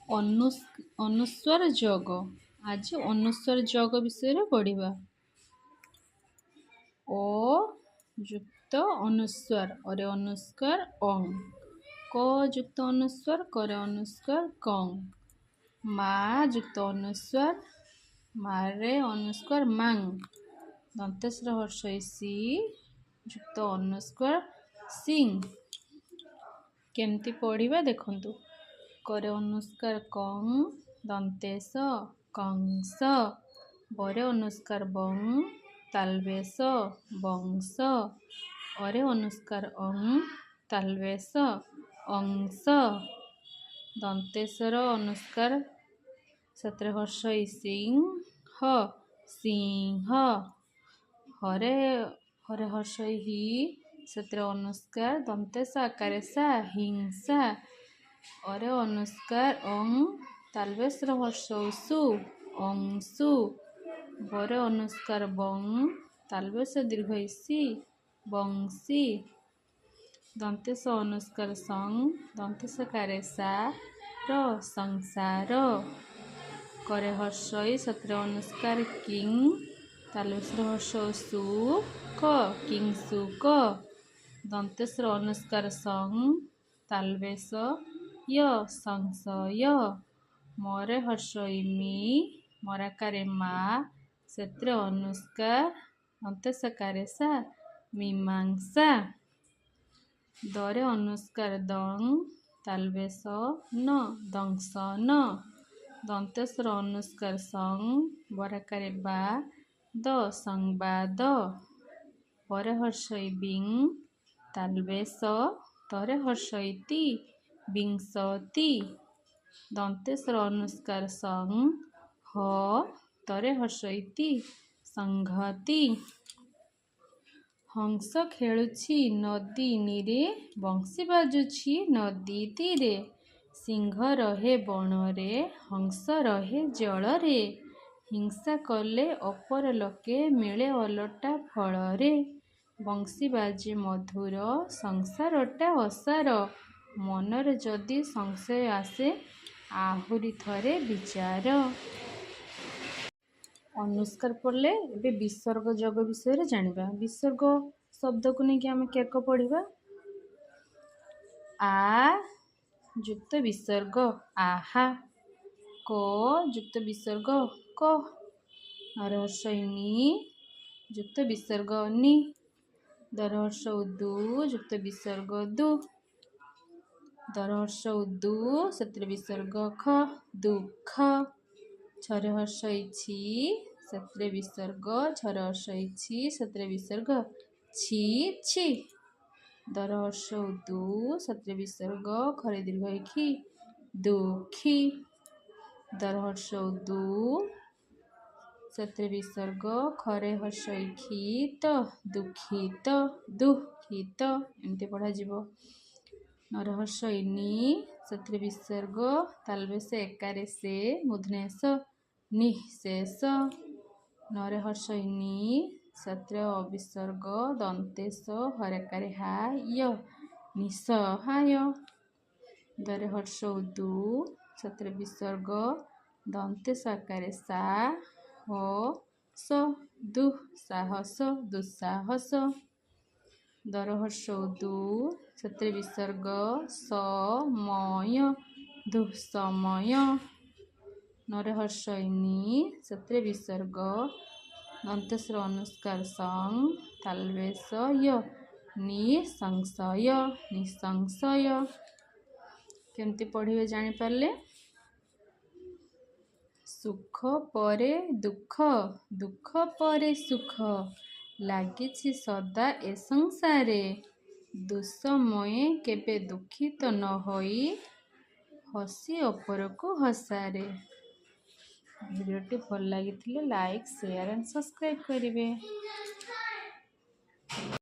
ଅନୁସ୍ୱାର ଯୋଗ। ଆଜି ଅନୁସ୍ୱାର ଯୋଗ ବିଷୟରେ ପଢ଼ିବା। ଓ ଯୁକ୍ତ ଅନୁସ୍ୱାର, ଅରେ ଅନୁସ୍ୱାର ଅଂ। କ ଯୁକ୍ତ ଅନୁସ୍ୱାର, କରେ ଅନୁସ୍ୱାର କଂ। ମା ଯୁକ୍ତ ଅନୁସ୍ୱାର, ମାରେ ଅନୁସ୍ୱାର ମାଂ। ଦନ୍ତେଶ୍ର ହର୍ଷଇ ସି ଯୁକ୍ତ ଅନୁସ୍ୱାର ସିଂ। କେମିତି ପଢ଼ିବା ଦେଖନ୍ତୁ। करे अनुस्कार कं, दन्तेस कंस। बरे अनुस्कार बं, तालवेस बंश। अरे अनुस्कार अं, तालवेस अंश। दन्तेश्वर अनुस्कार सत्र हर्षई सिंह सिंह। हरे हरे हर्षई हि सत्र अनुस्कार दन्तेस आकारेसा हिंसा। अरे अनुस्कार अं, तालवेश्र हर्षसु अंशु। बरे अनुस्कार बं, तालवेश दीर्घईसी बंशी। दन्तेश अनुस्कार सं, दन्तेश कारेसा र संसार। करे हर्षई सत्र अनुस्कार किं, तालवेश्र हर्षसु क किंसुक। दन्तेश्र अनुस्कार सं, तालवेश य संशय। मरे हर्षई मी, मराकारे मा सत्र अनुस्कार दन्तेशकारेसा मीमांसा। दरे अनुस्कार दं, तालवेश न दंशन। दन्तेश्वर अनुस्कार सं, बराकारे बा द संवाद। परे हर्षई बिं, तालवेश तरे हर्षई ति विंशति। दन्तेश्वर अनुस्कार सं, ह तरे हर्षई ति संघति। हंस खेलुछि नदी नीरे, बंशी बाजुछि नदी तीरे। सिंह रहे बणरे, हंस रहे जलरे। हिंसा कले अपर लोके, मिले ओलटा फलरे। बंशी बाजे मधुर, संसारटा असार। मनरे जदि संशय आसे, आहुरी थरे विचार। अनुस्कार पढ़ले एबे विसर्ग जोग विषय जानिबा। विसर्ग शब्द को नहीं कि आम केक पढ़िबा। आ युक्त विसर्ग आहा। क युक्त विसर्ग क। हर्षईनी युक्त विसर्ग नि। दरहर्ष दु युक्त विसर्ग दु। दरहर्ष दु सत्र विसर्ग ख दुख। छरे हर्षई छि सत्र विसर्ग छरे हर्षई छि सत्र विसर्ग छि छि। दरहर्ष दु सत्र विसर्ग खरे दीर्घई खी दुखी। दरहर्ष दु सत्र विसर्ग खरे हर्षई खी त दुखित दुखित एमती पढ़ा जीवो। नरहर्षई नि सत्र विसर्ग तालवेश एकारे से मूर्धन्यस निःशेष। नरे हर्षई नि सत्र अविसर्ग दन्तेश हरेकारे हा य निसहाय। दरे हर्ष दु सत्र विसर्ग दन्तेश आकारे सा हो स दुस्साहस दुस्साहस। दरहर्ष दु सत्र विसर्ग समय दुःसमय। नरहर्षई नि सत्र विसर्ग दन्तेश्र अनुस्कार सं, तालवेश य निसंशय निसंशय। केमती पढ़िबे जानि पारले। सुख परे दुख, दुख परे सुख। लागिछि सदा ए संसारे। दुःसमये केबे दुखित न होई, हसी अपरकु हसारे। भिडियोटी भल लागिथिले लाइक शेयर एंड सब्सक्राइब करिवे।